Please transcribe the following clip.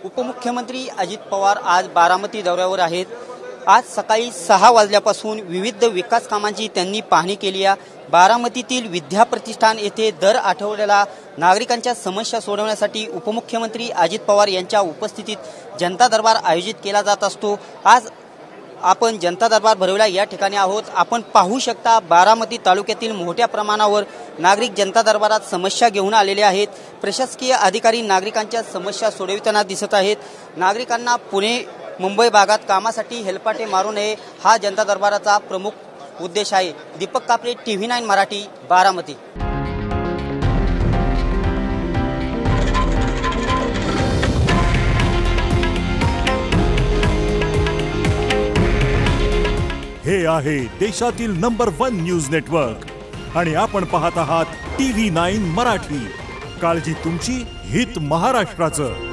उपमुख्यमंत्री अजित पवार आज बारामती दौऱ्यावर आहेत। आज सकाळी 6 वाजल्यापासून विविध विकास कामांची त्यांनी पाहणी केली आहे। बारामतीतील विद्या प्रतिष्ठान येथे दर आठवड्याला नागरिकांच्या समस्या सोडवण्यासाठी उपमुख्यमंत्री अजित पवार यांच्या उपस्थितीत जनता दरबार आयोजित केला जात असतो। आज आपण जनता दरबार भरवला या ठिकाणी आहोत। आपण पाहू शकता बारामती तालुक्यातील मोठ्या प्रमाणावर नागरिक जनता दरबारात समस्या घेऊन आलेले आहेत। प्रशासकीय अधिकारी नागरिकांच्या समस्या सोडविताना दिसत आहेत। नागरिकांना पुणे मुंबई भागात कामासाठी हेलपाटे मारू नये हा जनता दरबाराचा प्रमुख उद्देश आहे। दीपक कापरे, TV9 मराठी, बारामती। हे आहे देशातील नंबर 1 न्यूज नेटवर्क आणि आपण पाहत आहात TV9 मराठी। काळजी तुमची, हित महाराष्ट्राचं।